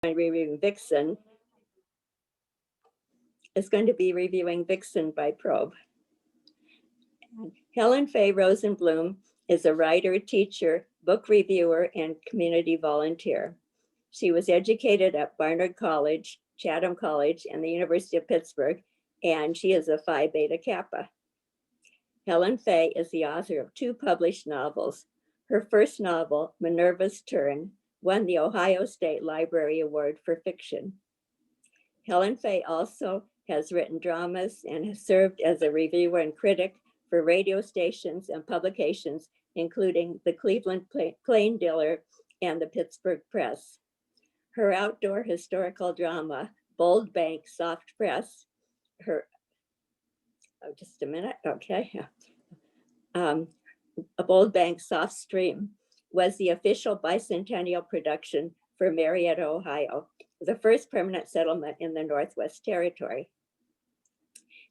reviewing Vixen is going to be reviewing Vixen by Probe. Helen Faye Rosenblum is a writer, teacher, book reviewer, and community volunteer. She was educated at Barnard College, Chatham College, and the University of Pittsburgh, and she is a Phi Beta Kappa. Helen Faye is the author of 2 published novels. Her first novel, Minerva's Turn, won the Ohio State Library Award for Fiction. Helen Faye also has written dramas and has served as a reviewer and critic for radio stations and publications, including the Cleveland Plain Dealer and the Pittsburgh Press. Her outdoor historical drama, Bold Bank Soft Press, just a minute, okay. A Bold Bank Soft Stream was the official bicentennial production for Marietta, Ohio, the first permanent settlement in the Northwest Territory.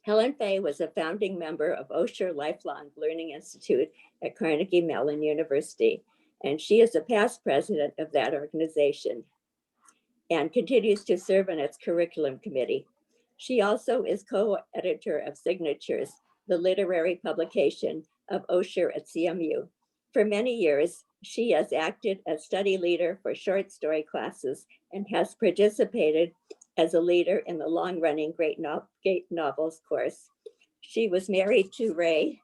Helen Faye was a founding member of Osher Lifelong Learning Institute at Carnegie Mellon University, and she is a past president of that organization and continues to serve on its curriculum committee. She also is co-editor of Signatures, the literary publication of Osher at CMU. For many years, she has acted as study leader for short story classes and has participated as a leader in the long-running Great Novels course. She was married to Ray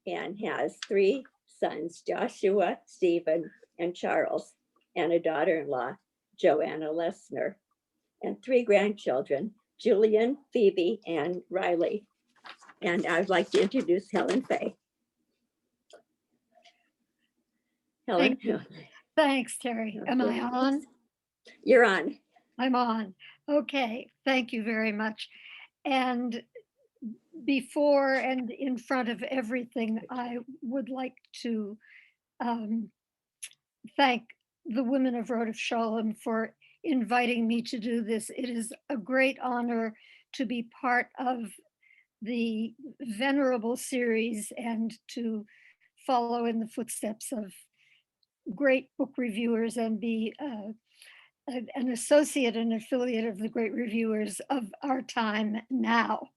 and has 3 sons, Joshua, Stephen, and Charles, and a daughter-in-law, Joanna Lessner, and 3 grandchildren, Julian, Phoebe, and Riley. And I'd like to introduce Helen Faye. Helen. Thanks, Terry. Am I on? You're on. I'm on. Okay, thank you very much. And before and in front of everything, I would like to thank the women of Rhoda Sholem for inviting me to do this. It is a great honor to be part of the venerable series and to follow in the footsteps of great book reviewers and be an associate and affiliate of the great reviewers of our time now.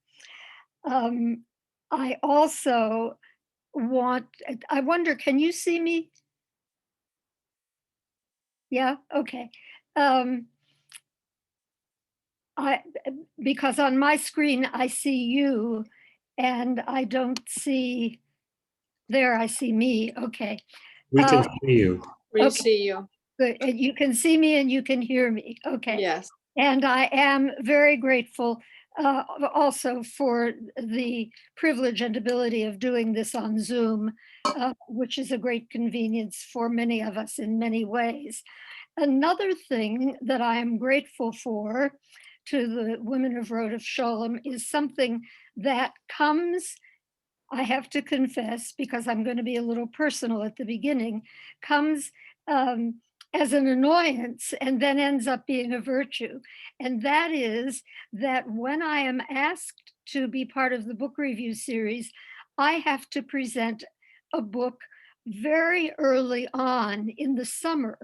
I also I wonder, can you see me? Yeah, okay. Because on my screen, I see you and I don't see, there I see me, okay. We can see you. We see you. Good, and you can see me and you can hear me, okay. Yes. And I am very grateful also for the privilege and ability of doing this on Zoom, which is a great convenience for many of us in many ways. Another thing that I am grateful for to the women of Rhoda Sholem is something that comes, I have to confess, because I'm going to be a little personal at the beginning, comes as an annoyance and then ends up being a virtue. And that is that when I am asked to be part of the book review series, I have to present a book very early on in the summer.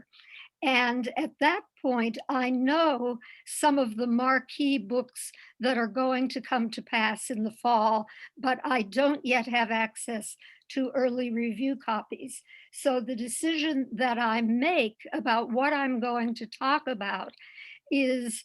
And at that point, I know some of the marquee books that are going to come to pass in the fall, but I don't yet have access to early review copies. So the decision that I make about what I'm going to talk about is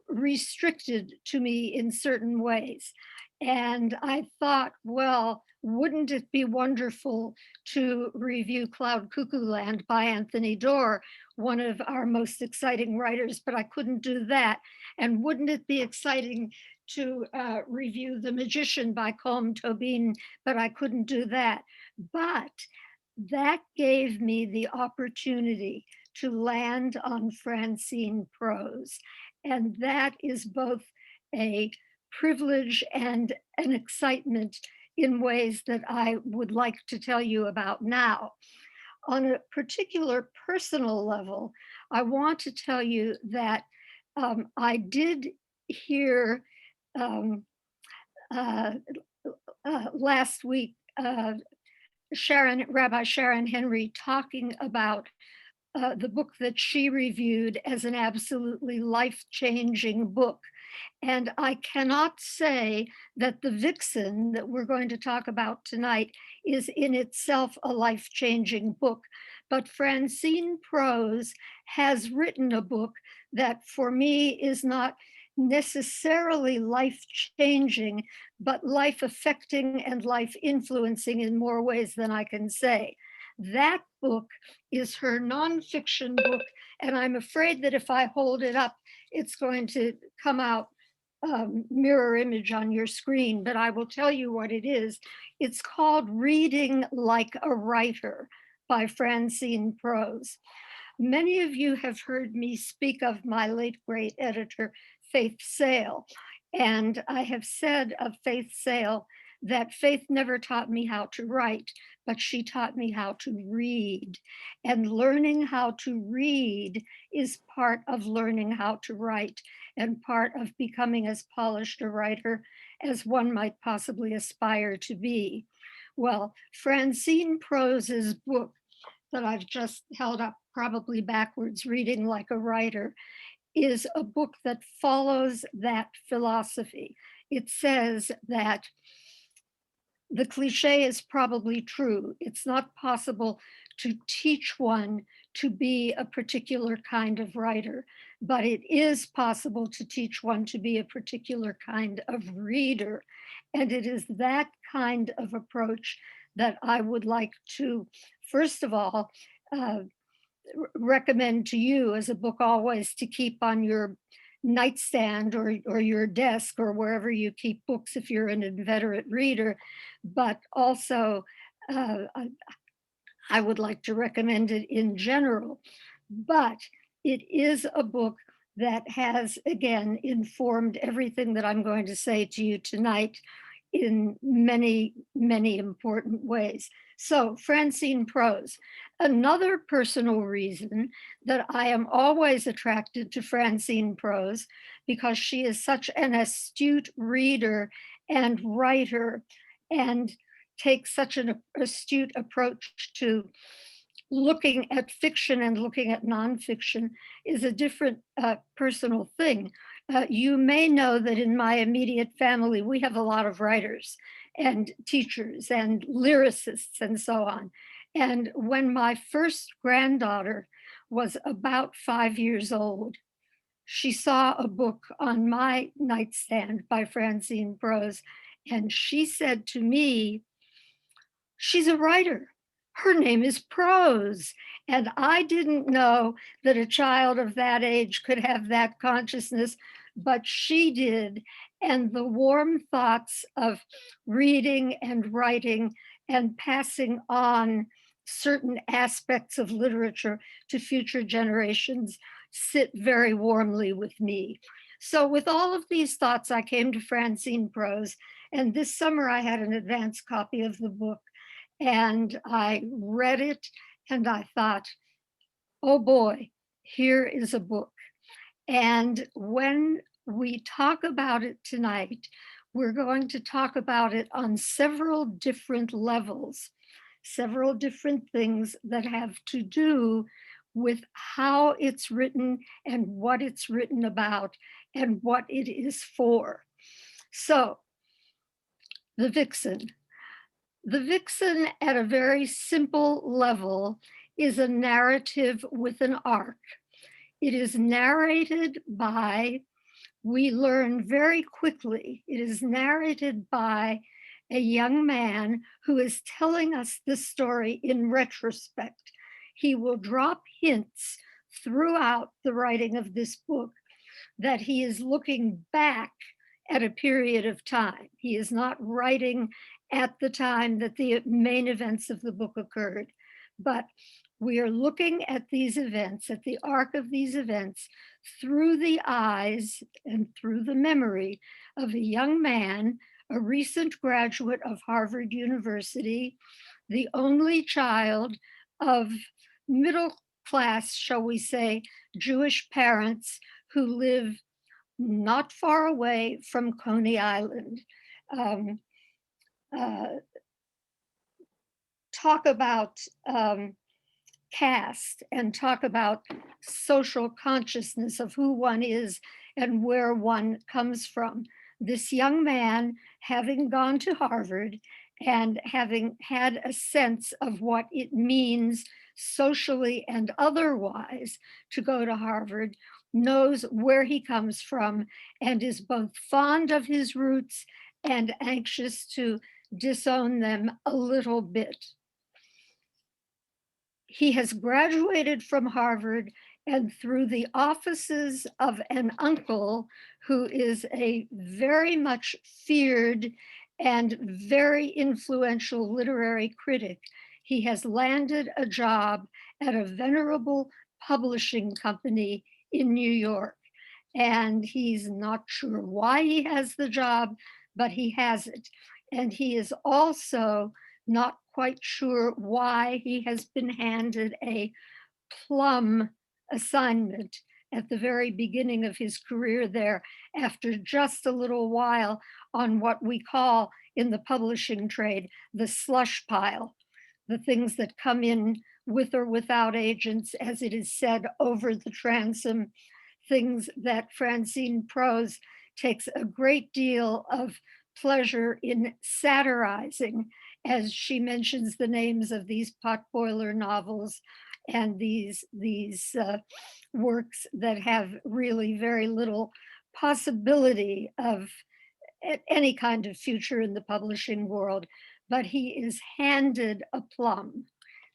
restricted to me in certain ways. And I thought, well, wouldn't it be wonderful to review Cloud Cuckoo Land by Anthony Doerr, one of our most exciting writers, but I couldn't do that. And wouldn't it be exciting to review The Magician by Colm Tobin, but I couldn't do that. But that gave me the opportunity to land on Francine Prose. And that is both a privilege and an excitement in ways that I would like to tell you about now. On a particular personal level, I want to tell you that I did hear last week Rabbi Sharon Henry talking about the book that she reviewed as an absolutely life-changing book. And I cannot say that the Vixen that we're going to talk about tonight is in itself a life-changing book, but Francine Prose has written a book that for me is not necessarily life-changing, but life-affecting and life-influencing in more ways than I can say. That book is her nonfiction book, and I'm afraid that if I hold it up, it's going to come out mirror image on your screen, but I will tell you what it is. It's called Reading Like a Writer by Francine Prose. Many of you have heard me speak of my late great editor, Faith Sale, and I have said of Faith Sale that Faith never taught me how to write, but she taught me how to read. And learning how to read is part of learning how to write and part of becoming as polished a writer as one might possibly aspire to be. Well, Francine Prose's book that I've just held up, probably backwards, Reading Like a Writer, is a book that follows that philosophy. It says that the cliche is probably true. It's not possible to teach one to be a particular kind of writer, but it is possible to teach one to be a particular kind of reader. And it is that kind of approach that I would like to, first of all, recommend to you as a book always to keep on your nightstand or your desk or wherever you keep books if you're an inveterate reader. But also, I would like to recommend it in general. But it is a book that has, again, informed everything that I'm going to say to you tonight in many, many important ways. So, Francine Prose. Another personal reason that I am always attracted to Francine Prose, because she is such an astute reader and writer and takes such an astute approach to looking at fiction and looking at nonfiction, is a different personal thing. You may know that in my immediate family, we have a lot of writers and teachers and lyricists and so on. And when my first granddaughter was about 5 years old, she saw a book on my nightstand by Francine Prose, and she said to me, "She's a writer. Her name is Prose." And I didn't know that a child of that age could have that consciousness, but she did. And the warm thoughts of reading and writing and passing on certain aspects of literature to future generations sit very warmly with me. So with all of these thoughts, I came to Francine Prose, and this summer I had an advance copy of the book. And I read it and I thought, oh boy, here is a book. And when we talk about it tonight, we're going to talk about it on several different levels, several different things that have to do with how it's written and what it's written about and what it is for. So, the Vixen. The Vixen, at a very simple level, is a narrative with an arc. It is narrated by, we learn very quickly, it is narrated by a young man who is telling us this story in retrospect. He will drop hints throughout the writing of this book that he is looking back at a period of time. He is not writing at the time that the main events of the book occurred, but we are looking at these events, at the arc of these events, through the eyes and through the memory of a young man, a recent graduate of Harvard University, the only child of middle class, shall we say, Jewish parents who live not far away from Coney Island. Talk about caste and talk about social consciousness of who one is and where one comes from. This young man, having gone to Harvard and having had a sense of what it means socially and otherwise to go to Harvard, knows where he comes from and is both fond of his roots and anxious to disown them a little bit. He has graduated from Harvard, and through the offices of an uncle who is a very much feared and very influential literary critic, he has landed a job at a venerable publishing company in New York. And he's not sure why he has the job, but he has it. And he is also not quite sure why he has been handed a plum assignment at the very beginning of his career there, after just a little while on what we call in the publishing trade the slush pile, the things that come in with or without agents, as it is said, over the transom, things that Francine Prose takes a great deal of pleasure in satirizing, as she mentions the names of these potboiler novels and these works that have really very little possibility of any kind of future in the publishing world, but he is handed a plum.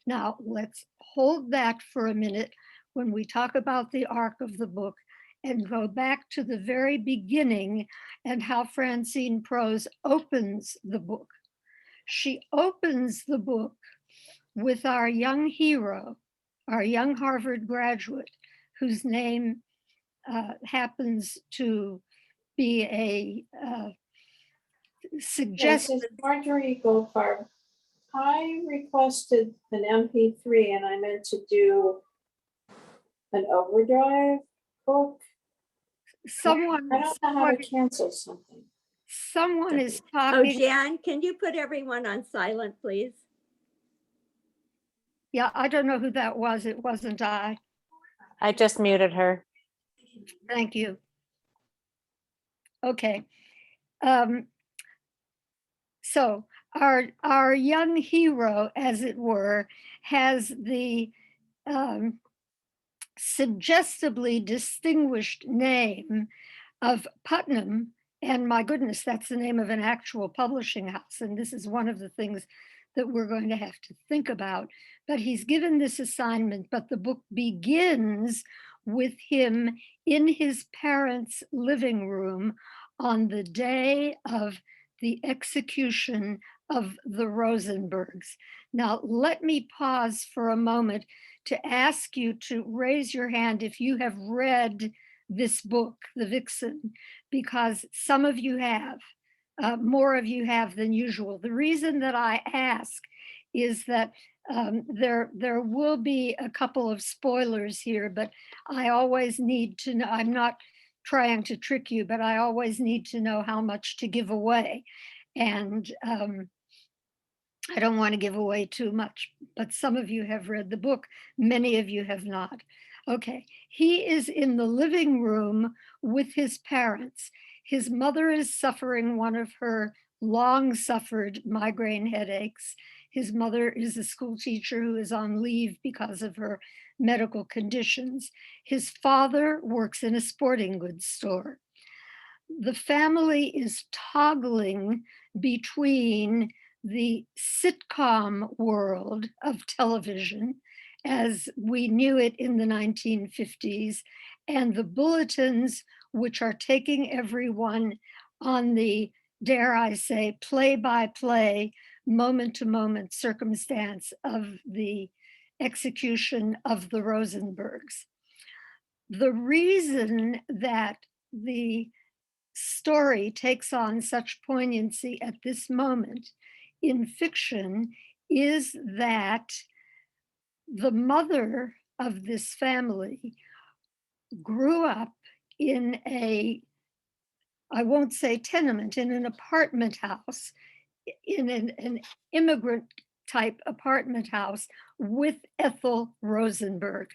Now, let's hold that for a minute when we talk about the arc of the book and go back to the very beginning and how Francine Prose opens the book. She opens the book with our young hero, our young Harvard graduate, whose name happens to be a Yes, suggested. it's Marjorie Goldfarb. I requested an MP3 and I meant to do an overdrive book. Someone, I don't know how to cancel something. someone is Oh, talking. Jan, can you put everyone on silent, please? Yeah, I don't know who that was. It wasn't I. I just muted her. Thank you. Okay. So our young hero, as it were, has the suggestively distinguished name of Putnam. And my goodness, that's the name of an actual publishing house. And this is one of the things that we're going to have to think about. But he's given this assignment, but the book begins with him in his parents' living room on the day of the execution of the Rosenbergs. Now, let me pause for a moment to ask you to raise your hand if you have read this book, The Vixen, because some of you have, more of you have than usual. The reason that I ask is that there will be a couple of spoilers here, but I always need to know, I'm not trying to trick you, but I always need to know how much to give away. And I don't want to give away too much, but some of you have read the book, many of you have not. Okay, he is in the living room with his parents. His mother is suffering one of her long suffered migraine headaches. His mother is a school teacher who is on leave because of her medical conditions. His father works in a sporting goods store. The family is toggling between the sitcom world of television as we knew it in the 1950s and the bulletins, which are taking everyone on the, dare I say, play-by-play, moment-to-moment circumstance of the execution of the Rosenbergs. The reason that the story takes on such poignancy at this moment in fiction is that the mother of this family grew up in a, I won't say tenement, in an apartment house in an immigrant type apartment house with Ethel Rosenberg.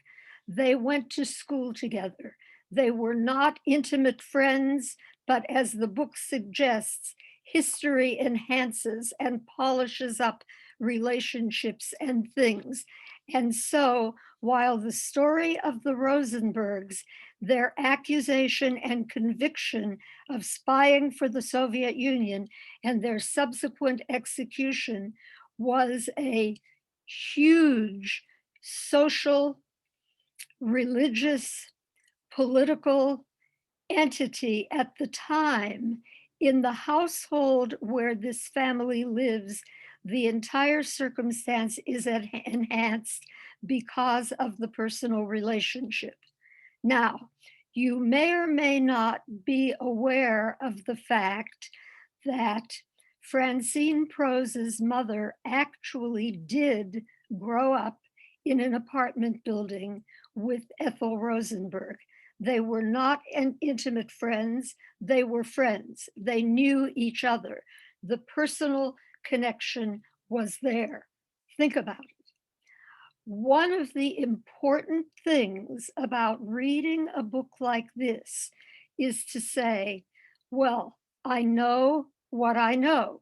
They went to school together. They were not intimate friends, but as the book suggests, history enhances and polishes up relationships and things. And so while the story of the Rosenbergs, their accusation and conviction of spying for the Soviet Union and their subsequent execution was a huge social, religious, political entity at the time, in the household where this family lives, the entire circumstance is enhanced because of the personal relationship. Now, you may or may not be aware of the fact that Francine Prose's mother actually did grow up in an apartment building with Ethel Rosenberg. They were not intimate friends, they were friends. They knew each other. The personal connection was there. Think about it. One of the important things about reading a book like this is to say, well, I know what I know.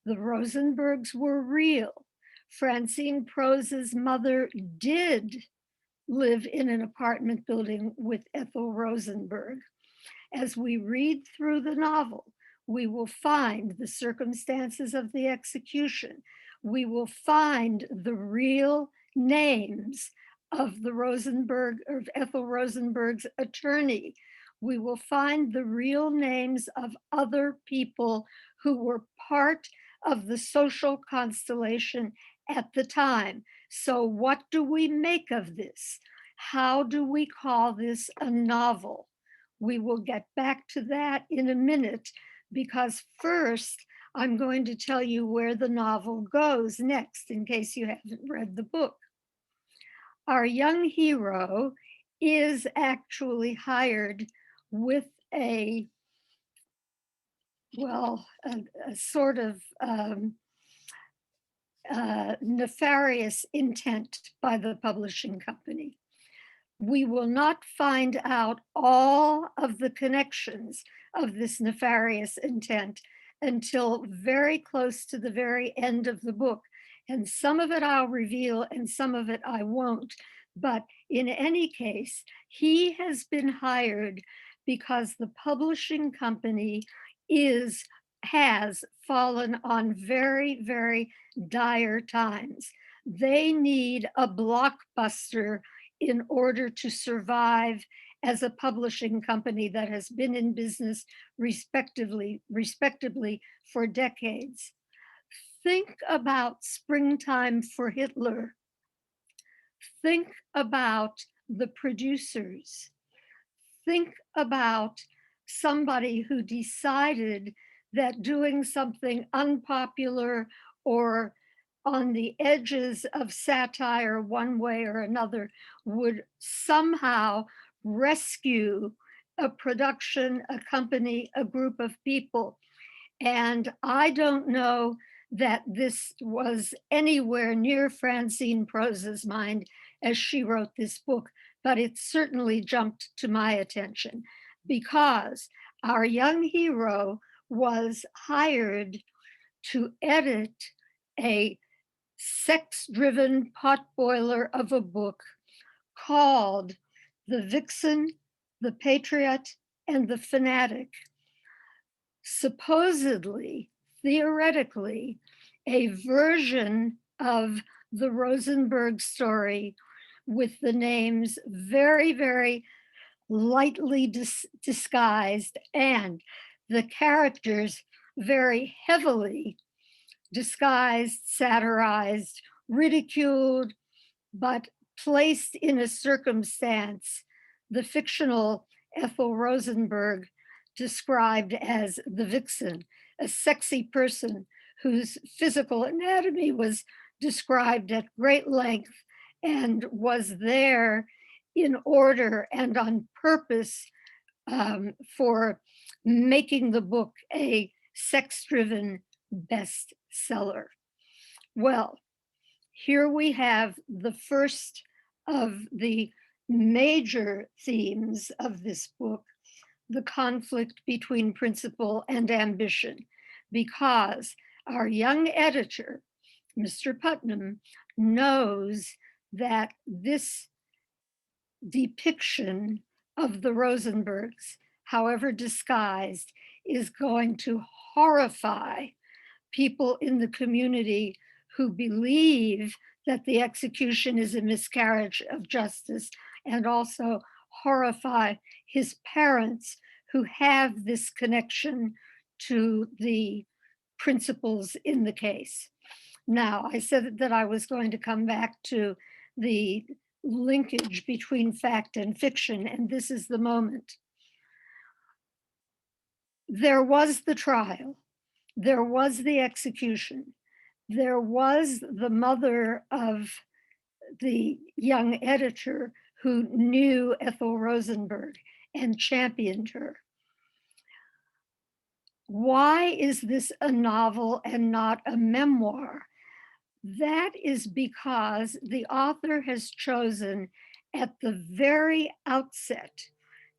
The Rosenbergs were real. Francine Prose's mother did live in an apartment building with Ethel Rosenberg. As we read through the novel, we will find the circumstances of the execution. We will find the real names of the Rosenberg, of Ethel Rosenberg's attorney. We will find the real names of other people who were part of the social constellation at the time. So what do we make of this? How do we call this a novel? We will get back to that in a minute, because first I'm going to tell you where the novel goes next, in case you haven't read the book. Our young hero is actually hired with a sort of nefarious intent by the publishing company. We will not find out all of the connections of this nefarious intent until very close to the very end of the book. And some of it I'll reveal and some of it I won't. But in any case, he has been hired because the publishing company has fallen on very, very dire times. They need a blockbuster in order to survive as a publishing company that has been in business respectably for decades. Think about Springtime for Hitler. Think about the producers. Think about somebody who decided that doing something unpopular or on the edges of satire one way or another would somehow rescue a production, a company, a group of people. And I don't know that this was anywhere near Francine Prose's mind as she wrote this book, but it certainly jumped to my attention because our young hero was hired to edit a sex-driven potboiler of a book called The Vixen, the Patriot, and the Fanatic. Supposedly, theoretically, a version of the Rosenberg story with the names very, very lightly disguised and the characters very heavily disguised, satirized, ridiculed, but placed in a circumstance the fictional Ethel Rosenberg described as the Vixen, a sexy person whose physical anatomy was described at great length and was there in order and on purpose for making the book a sex-driven bestseller. Well, here we have the first of the major themes of this book, the conflict between principle and ambition, because our young editor, Mr. Putnam, knows that this depiction of the Rosenbergs, however disguised, is going to horrify people in the community who believe that the execution is a miscarriage of justice, and also horrify his parents who have this connection to the principles in the case. Now, I said that I was going to come back to the linkage between fact and fiction, and this is the moment. There was the trial, there was the execution, there was the mother of the young editor who knew Ethel Rosenberg and championed her. Why is this a novel and not a memoir? That is because the author has chosen at the very outset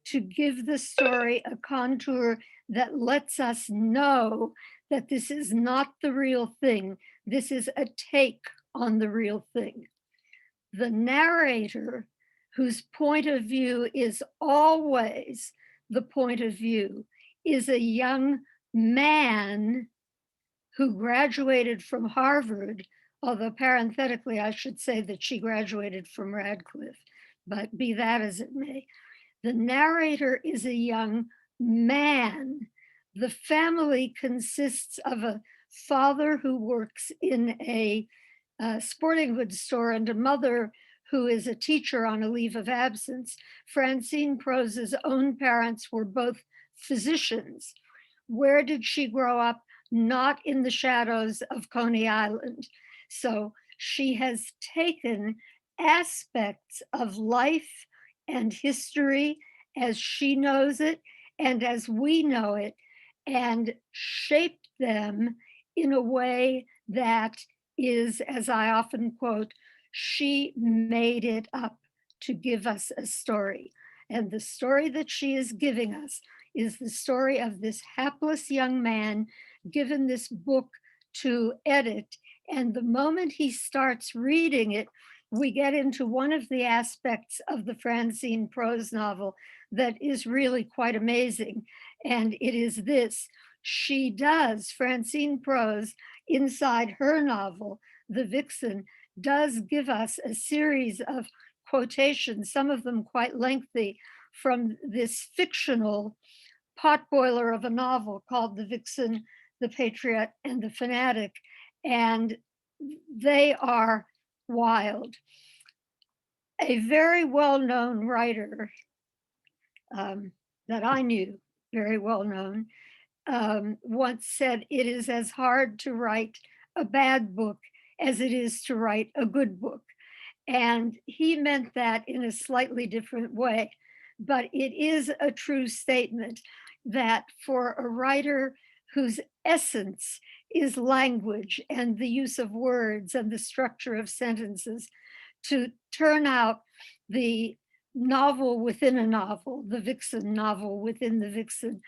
to give the story a contour that lets us know that this is not the real thing. This is a take on the real thing. The narrator, whose point of view is always the point of view, is a young man who graduated from Harvard, although parenthetically, I should say that she graduated from Radcliffe, but be that as it may. The narrator is a young man. The family consists of a father who works in a sporting goods store and a mother who is a teacher on a leave of absence. Francine Prose's own parents were both physicians. Where did she grow up? Not in the shadows of Coney Island. So she has taken aspects of life and history as she knows it and as we know it, and shaped them in a way that is, as I often quote, she made it up to give us a story. And the story that she is giving us is the story of this hapless young man given this book to edit. And the moment he starts reading it, we get into one of the aspects of the Francine Prose novel that is really quite amazing. And it is this: Francine Prose, inside her novel, The Vixen, does give us a series of quotations, some of them quite lengthy, from this fictional potboiler of a novel called The Vixen, the Patriot, and the Fanatic. And they are wild. A very well-known writer that I knew, very well-known, once said, "It is as hard to write a bad book as it is to write a good book." And he meant that in a slightly different way. But it is a true statement that for a writer whose essence is language and the use of words and the structure of sentences, to turn out the novel within a novel, the Vixen novel within the Vixen,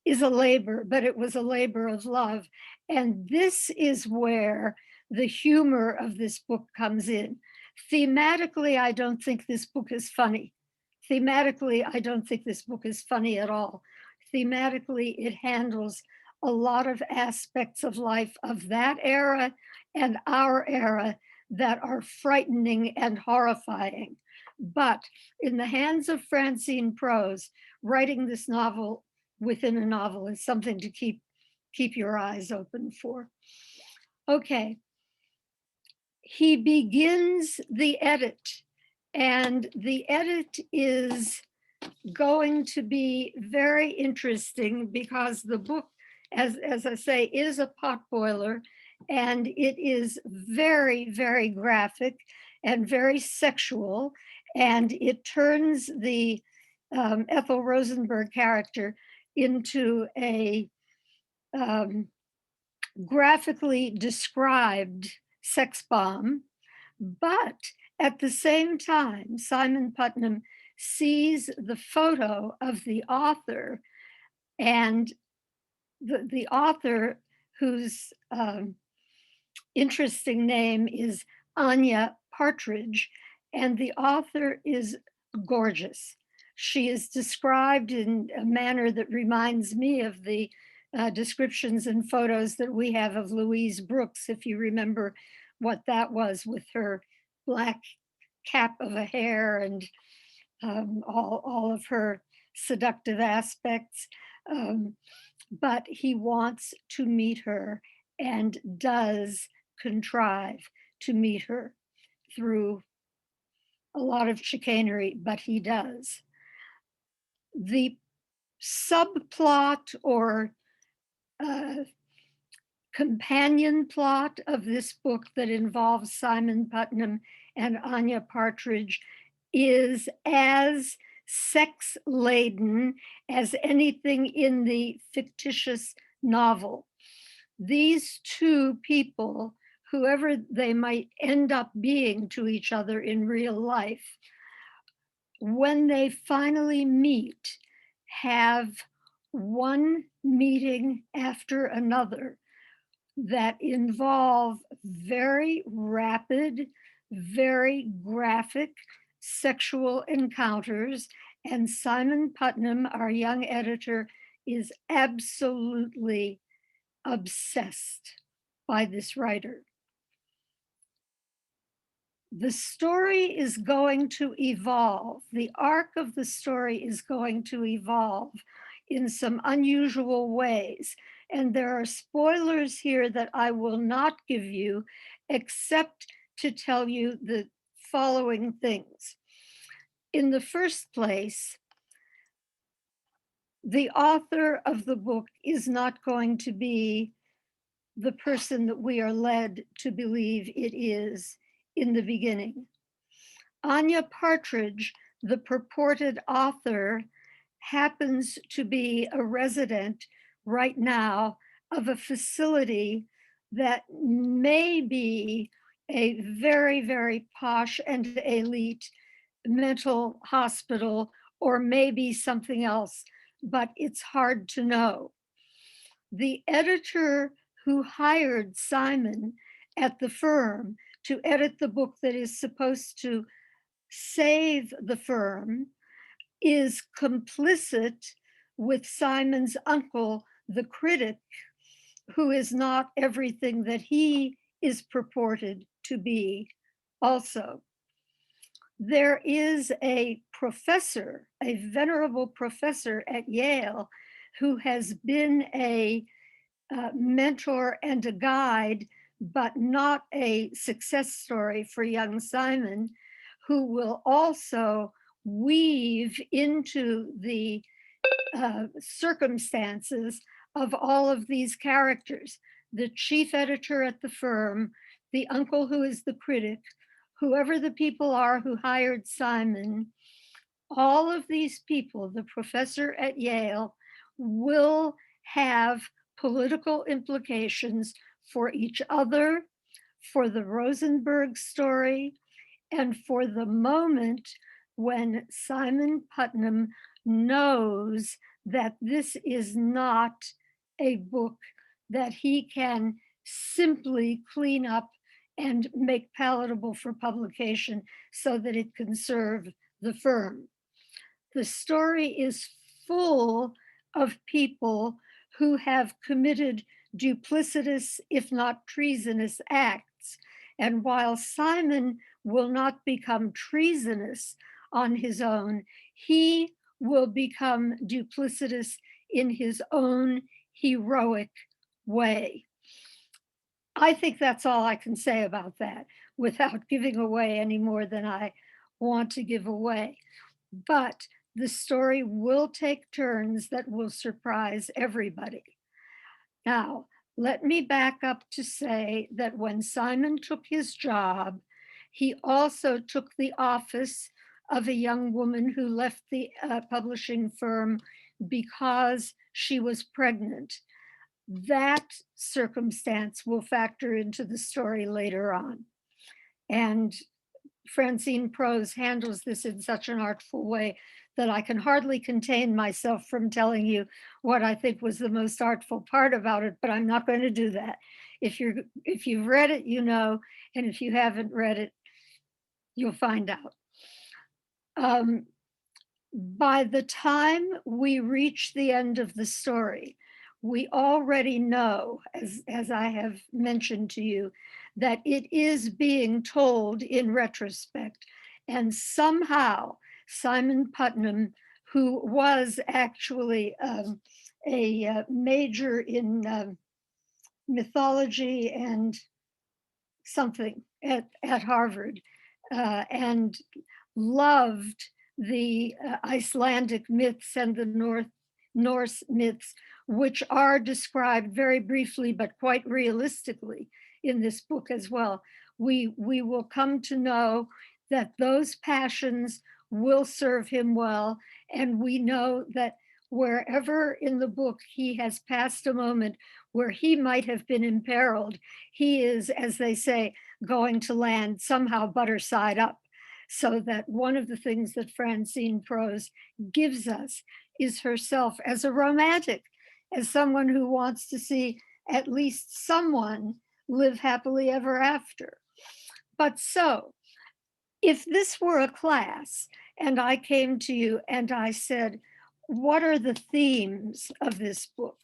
is a labor, but it was a labor of love. And this is where the humor of this book comes in. Thematically, I don't think this book is funny. Thematically, I don't think this book is funny at all. Thematically, it handles a lot of aspects of life of that era and our era that are frightening and horrifying. But in the hands of Francine Prose, writing this novel within a novel is something to keep your eyes open for. Okay. He begins the edit, and the edit is going to be very interesting because the book, as I say, is a potboiler, and it is very, very graphic and very sexual, and it turns the Ethel Rosenberg character into a graphically described sex bomb. But at the same time, Simon Putnam sees the photo of the author, and the author, whose interesting name is Anya Partridge, and the author is gorgeous. She is described in a manner that reminds me of the descriptions and photos that we have of Louise Brooks, if you remember what that was, with her black cap of a hair and all of her seductive aspects. But he wants to meet her and does contrive to meet her through a lot of chicanery, but he does. The subplot or companion plot of this book that involves Simon Putnam and Anya Partridge is as sex-laden as anything in the fictitious novel. These two people, whoever they might end up being to each other in real life, when they finally meet, have one meeting after another that involve very rapid, very graphic sexual encounters. And Simon Putnam, our young editor, is absolutely obsessed by this writer. The story is going to evolve. The arc of the story is going to evolve in some unusual ways. And there are spoilers here that I will not give you, except to tell you the following things. In the first place, the author of the book is not going to be the person that we are led to believe it is in the beginning. Anya Partridge, the purported author, happens to be a resident right now of a facility that may be a very, very posh and elite mental hospital, or maybe something else, but it's hard to know. The editor who hired Simon at the firm to edit the book that is supposed to save the firm is complicit with Simon's uncle, the critic, who is not everything that he is purported to be also. There is a professor, a venerable professor at Yale, who has been a mentor and a guide, but not a success story for young Simon, who will also weave into the circumstances of all of these characters: the chief editor at the firm, the uncle who is the critic, whoever the people are who hired Simon. All of these people, the professor at Yale, will have political implications for each other, for the Rosenberg story, and for the moment when Simon Putnam knows that this is not a book that he can simply clean up and make palatable for publication so that it can serve the firm. The story is full of people who have committed duplicitous, if not treasonous, acts. And while Simon will not become treasonous on his own, he will become duplicitous in his own heroic way. I think that's all I can say about that without giving away any more than I want to give away. But the story will take turns that will surprise everybody. Now, let me back up to say that when Simon took his job, he also took the office of a young woman who left the publishing firm because she was pregnant. that circumstance will factor into the story later on. And Francine Prose handles this in such an artful way that I can hardly contain myself from telling you what I think was the most artful part about it, but I'm not going to do that. If you've read it, you know, and if you haven't read it, you'll find out. By the time we reach the end of the story, we already know, as I have mentioned to you, that it is being told in retrospect. And somehow Simon Putnam, who was actually a major in mythology and something at Harvard, and loved the Icelandic myths and the Norse myths, which are described very briefly but quite realistically in this book as well. We will come to know that those passions will serve him well, and we know that wherever in the book he has passed a moment where he might have been imperiled, he is, as they say, going to land somehow butter side up. So that one of the things that Francine Prose gives us is herself as a romantic, as someone who wants to see at least someone live happily ever after. But so, if this were a class and I came to you and I said, what are the themes of this book?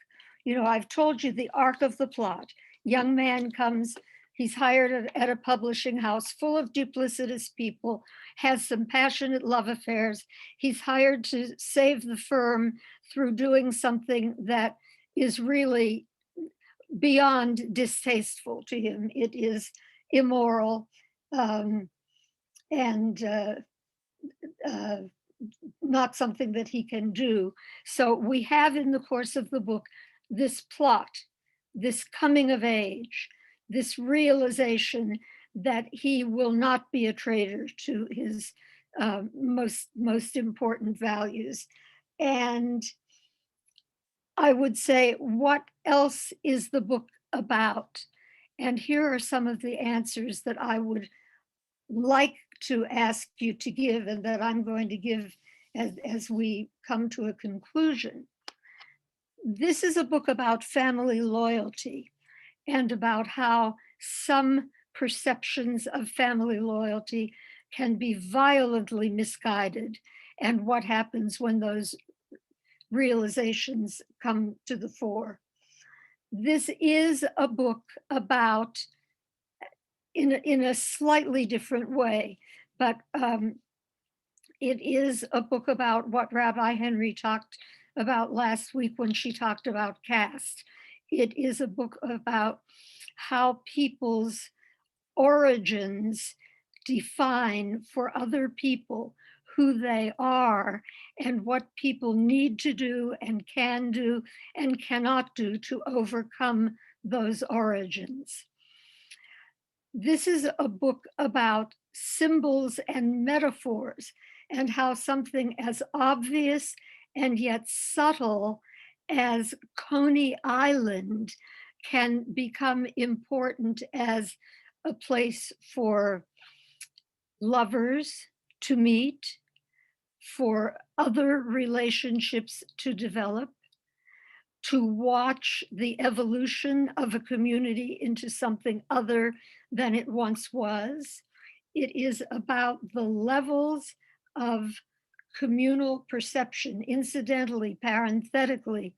You know, I've told you the arc of the plot. Young man comes, he's hired at a publishing house full of duplicitous people, has some passionate love affairs. He's hired to save the firm through doing something that is really beyond distasteful to him. It is immoral and not something that he can do. So we have in the course of the book this plot, this coming of age, this realization that he will not be a traitor to his most important values. And I would say, what else is the book about? And here are some of the answers that I would like to ask you to give and that I'm going to give as we come to a conclusion. This is a book about family loyalty and about how some perceptions of family loyalty can be violently misguided and what happens when those realizations come to the fore. This is a book about, in a slightly different way, but it is a book about what Rabbi Henry talked about last week when she talked about caste. It is a book about how people's origins define for other people who they are and what people need to do and can do and cannot do to overcome those origins. This is a book about symbols and metaphors and how something as obvious and yet subtle as Coney Island can become important as a place for lovers to meet, for other relationships to develop, to watch the evolution of a community into something other than it once was. It is about the levels of communal perception. Incidentally, parenthetically,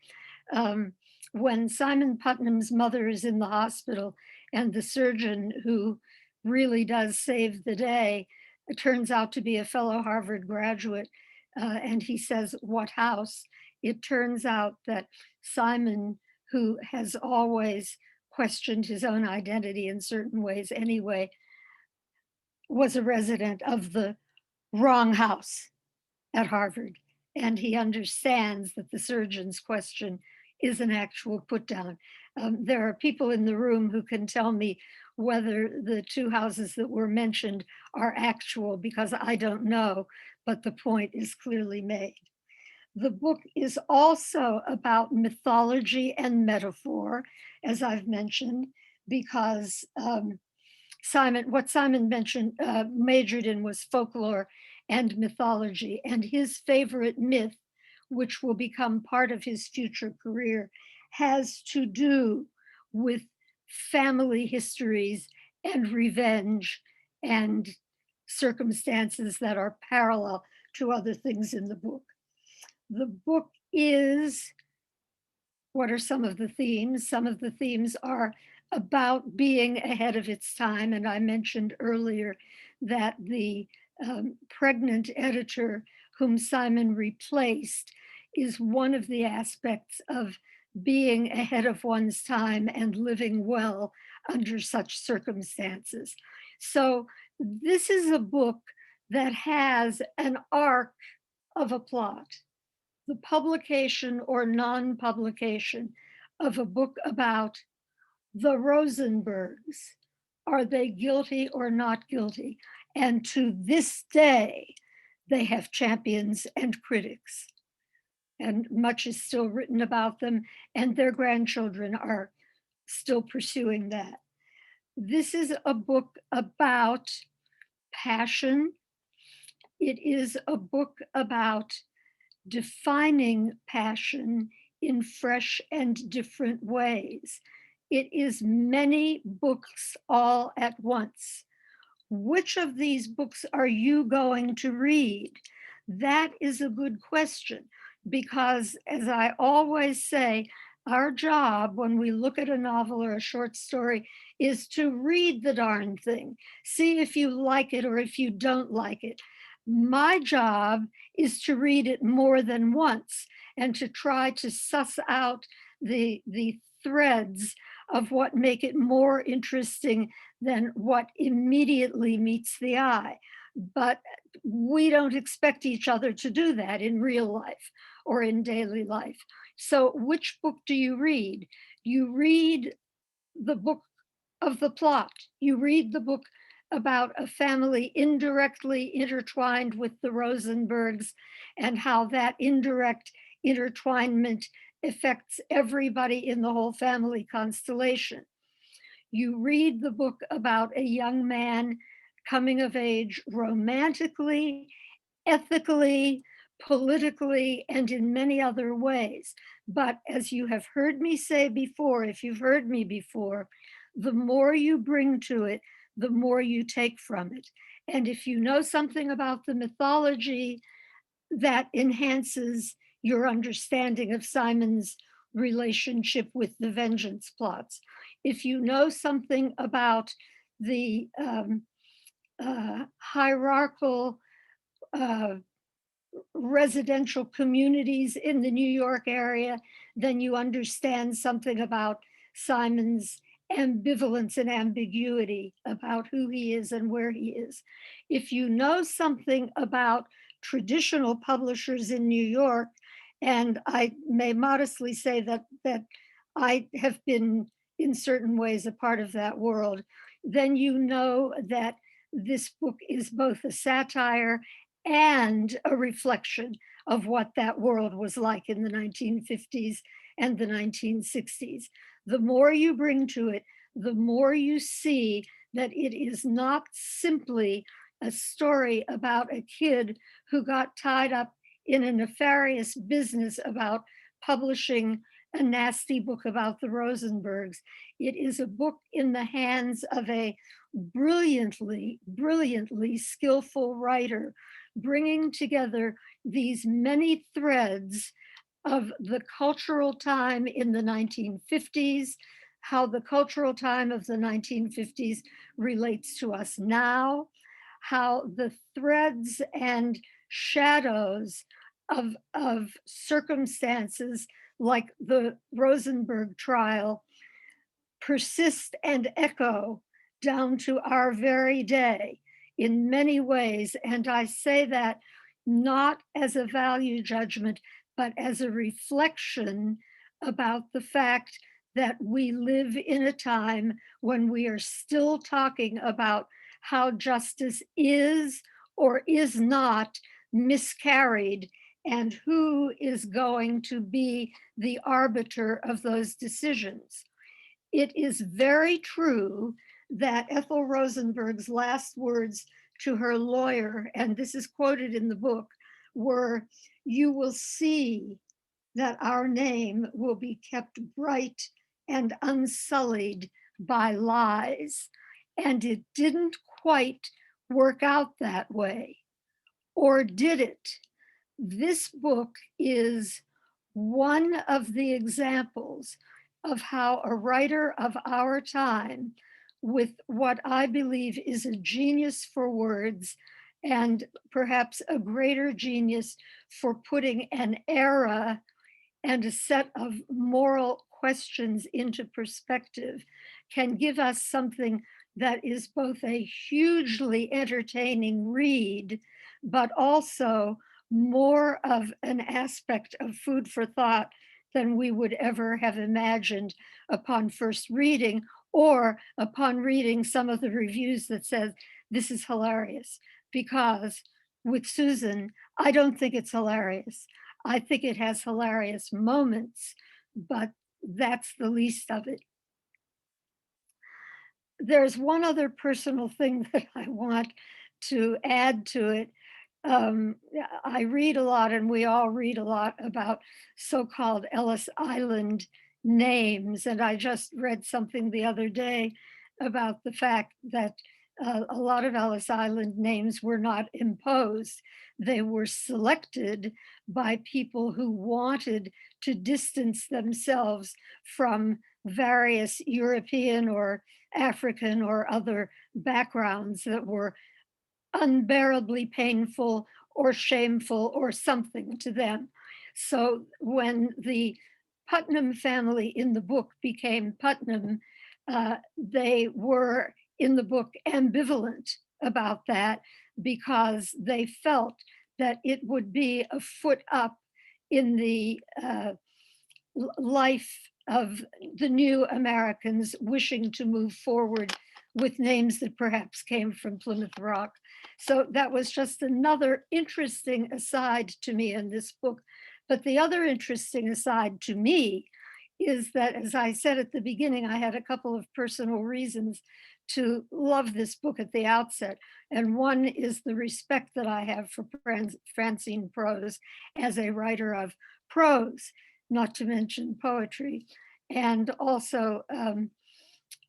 when Simon Putnam's mother is in the hospital and the surgeon who really does save the day, it turns out to be a fellow Harvard graduate, and he says, "What house?" It turns out that Simon, who has always questioned his own identity in certain ways anyway, was a resident of the wrong house at Harvard. And he understands that the surgeon's question is an actual put down. There are people in the room who can tell me whether the two houses that were mentioned are actual, because I don't know, but the point is clearly made. The book is also about mythology and metaphor, as I've mentioned, because what Simon mentioned, majored in was folklore and mythology, and his favorite myth, which will become part of his future career, has to do with family histories and revenge and circumstances that are parallel to other things in the book. The book is, what are some of the themes? Some of the themes are about being ahead of its time. And I mentioned earlier that the pregnant editor whom Simon replaced is one of the aspects of being ahead of one's time and living well under such circumstances. So this is a book that has an arc of a plot. The publication or non-publication of a book about the Rosenbergs. Are they guilty or not guilty? And to this day, they have champions and critics. And much is still written about them, and their grandchildren are still pursuing that. This is a book about passion. It is a book about defining passion in fresh and different ways. It is many books all at once. Which of these books are you going to read? That is a good question, because as I always say, our job when we look at a novel or a short story is to read the darn thing, see if you like it or if you don't like it. My job is to read it more than once and to try to suss out the threads of what make it more interesting than what immediately meets the eye. But we don't expect each other to do that in real life or in daily life. So which book do you read? You read the book of the plot. You read the book about a family indirectly intertwined with the Rosenbergs and how that indirect intertwinement affects everybody in the whole family constellation. You read the book about a young man coming of age romantically, ethically, politically, and in many other ways. But as you have heard me say before, if you've heard me before, the more you bring to it, the more you take from it. And if you know something about the mythology, that enhances your understanding of Simon's relationship with the vengeance plots. If you know something about the hierarchical residential communities in the New York area, then you understand something about Simon's ambivalence and ambiguity about who he is and where he is. If you know something about traditional publishers in New York, and I may modestly say that I have been in certain ways a part of that world, then you know that this book is both a satire and a reflection of what that world was like in the 1950s and the 1960s. The more you bring to it, the more you see that it is not simply a story about a kid who got tied up in a nefarious business about publishing a nasty book about the Rosenbergs. It is a book in the hands of a brilliantly skillful writer, bringing together these many threads of the cultural time in the 1950s, how the cultural time of the 1950s relates to us now, how the threads and shadows of circumstances like the Rosenberg trial persist and echo down to our very day in many ways. And I say that not as a value judgment, but as a reflection about the fact that we live in a time when we are still talking about how justice is or is not miscarried and who is going to be the arbiter of those decisions. It is very true that Ethel Rosenberg's last words to her lawyer, and this is quoted in the book, were, "You will see that our name will be kept bright and unsullied by lies." And it didn't quite work out that way. Or did it? This book is one of the examples of how a writer of our time, with what I believe is a genius for words and perhaps a greater genius for putting an era and a set of moral questions into perspective, can give us something that is both a hugely entertaining read, but also more of an aspect of food for thought than we would ever have imagined upon first reading, or upon reading some of the reviews that said, this is hilarious. Because with Susan, I don't think it's hilarious. I think it has hilarious moments, but that's the least of it. There's one other personal thing that I want to add to it. I read a lot, and we all read a lot about so-called Ellis Island names. And I just read something the other day about the fact that a lot of Ellis Island names were not imposed. They were selected by people who wanted to distance themselves from various European or African or other backgrounds that were unbearably painful or shameful or something to them. So when the Putnam family in the book became Putnam, they were in the book ambivalent about that, because they felt that it would be a foot up in the life of the new Americans wishing to move forward with names that perhaps came from Plymouth Rock. So that was just another interesting aside to me in this book. But the other interesting aside to me is that, as I said at the beginning, I had a couple of personal reasons to love this book at the outset. And one is the respect that I have for Francine Prose as a writer of prose, not to mention poetry, and also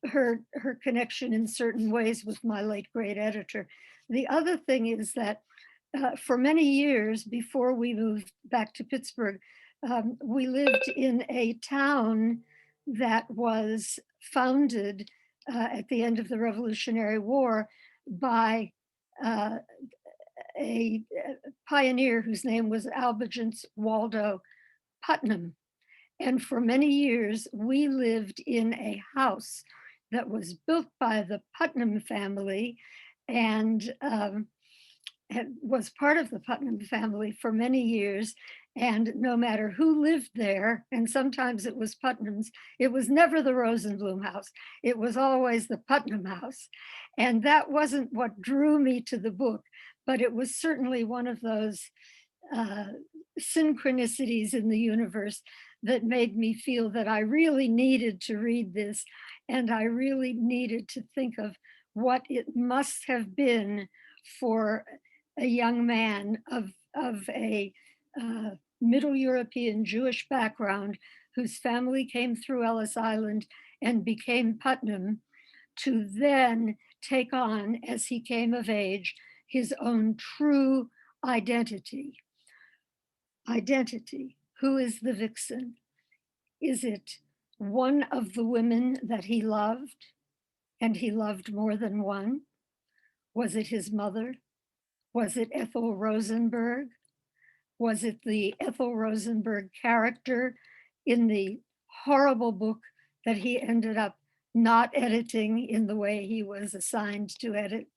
her connection in certain ways with my late great editor. The other thing is that for many years before we moved back to Pittsburgh, we lived in a town that was founded at the end of the Revolutionary War by a pioneer whose name was Albigence Waldo Putnam. And for many years, we lived in a house that was built by the Putnam family and was part of the Putnam family for many years. And no matter who lived there, and sometimes it was Putnam's, it was never the Rosenblum house. It was always the Putnam house. And that wasn't what drew me to the book, but it was certainly one of those synchronicities in the universe that made me feel that I really needed to read this, and I really needed to think of what it must have been for a young man of a Middle European Jewish background whose family came through Ellis Island and became Putnam, to then take on, as he came of age, his own true identity. Identity. Who is the Vixen? Is it one of the women that he loved, and he loved more than one? Was it his mother? Was it Ethel Rosenberg? Was it the Ethel Rosenberg character in the horrible book that he ended up not editing in the way he was assigned to edit?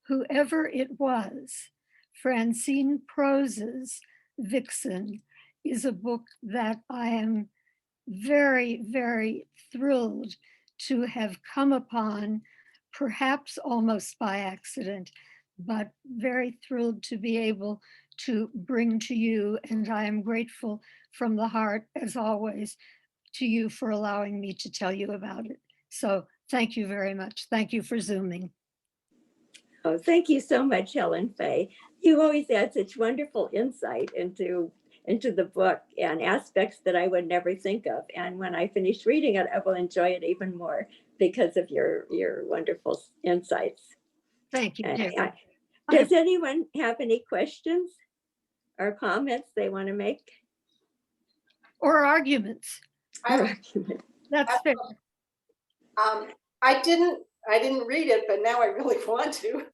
Whoever it was, Francine Prose's Vixen is a book that I am very, very thrilled to have come upon, perhaps almost by accident, but very thrilled to be able to bring to you, and I am grateful from the heart, as always, to you for allowing me to tell you about it. So thank you very much. Thank you for Zooming. Oh, thank you so much, Helen Faye. You always add such wonderful insight into the book and aspects that I would never think of. And when I finish reading it, I will enjoy it even more because of your wonderful insights. Thank you, Terry. Does anyone have any questions or comments they want to make? Or arguments. Or argument? That's fair. I didn't read it, but now I really want to.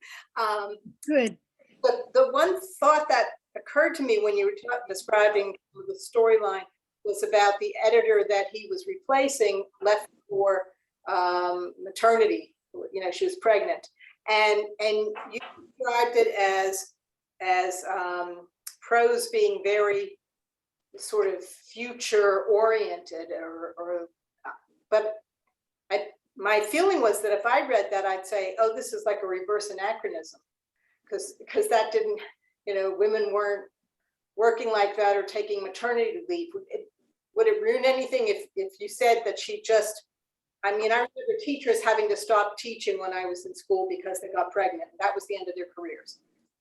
Good. But the one thought that occurred to me when you were describing the storyline was about the editor that he was replacing left for maternity. You know, she was pregnant, and you described it as Prose being very sort of future oriented, but my feeling was that if I read that, I'd say, oh, this is like a reverse anachronism, because that didn't, you know, women weren't working like that or taking maternity leave. Would it ruin anything if you said that she just, I mean, I remember teachers having to stop teaching when I was in school because they got pregnant. That was the end of their careers.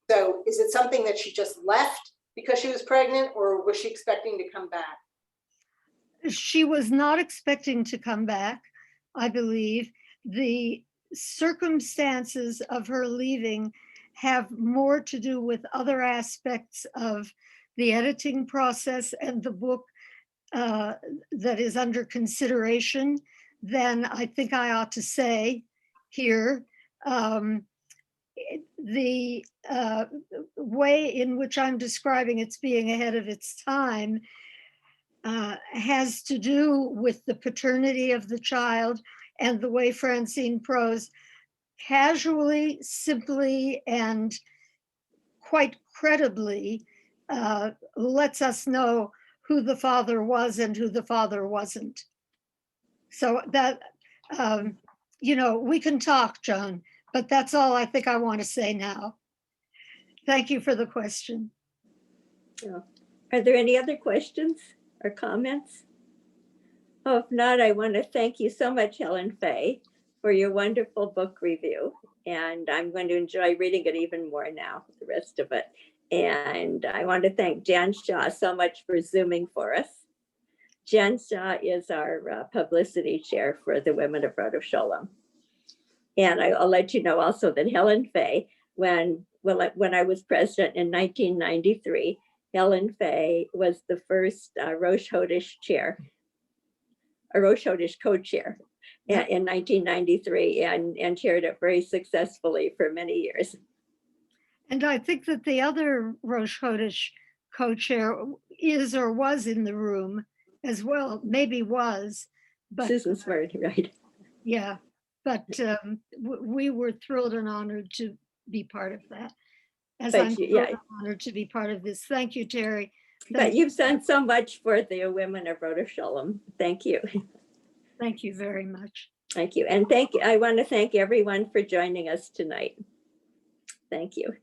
So is it something that she just left because she was pregnant, or was she expecting to come back? She was not expecting to come back, I believe. The circumstances of her leaving have more to do with other aspects of the editing process and the book that is under consideration than I think I ought to say here. The way in which I'm describing it's being ahead of its time has to do with the paternity of the child and the way Francine Prose casually, simply, and quite credibly lets us know who the father was and who the father wasn't. So that, you know, we can talk, Joan, but that's all I think I want to say now. Thank you for the question. Yeah. Are there any other questions or comments? Oh, if not, I want to thank you so much, Helen Faye, for your wonderful book review. And I'm going to enjoy reading it even more now, the rest of it. And I want to thank Jan Shaw so much for Zooming for us. Jan Shaw is our publicity chair for the Women of Rhoda Sholem. And I'll let you know also that Helen Faye, when I was president in 1993, Helen Faye was the first Rosh Hodesh chair, a Rosh Hodesh co-chair in 1993, and chaired it very successfully for many years. And I think that the other Rosh Hodesh co-chair is or was in the room as well, maybe was, but Susan Smart, right? yeah, but we were thrilled and honored to be part of that. As But I'm thrilled and honored to be part of this. Thank you, Terry. But you've done so much for the Women of Rhoda Sholem. Thank you. Thank you very much. Thank you. And I want to thank everyone for joining us tonight. Thank you.